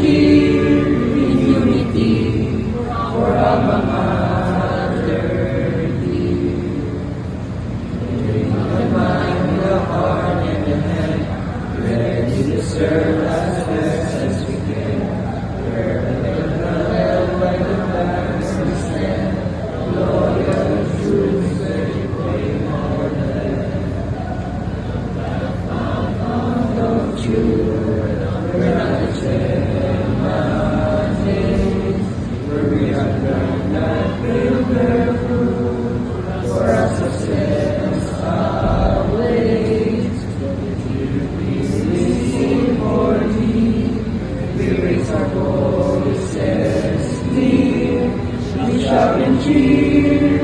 cheer in unity for Alma Mater dear. Bring the mind, the heart, and the head, ready to serve as best as we can. Wherever the hell like the flags we stand, loyal, true, steady, brave, all that. Don't you where we are ground that will bear fruit for our success always. We sing for thee, we raise our voices near, we shout and cheer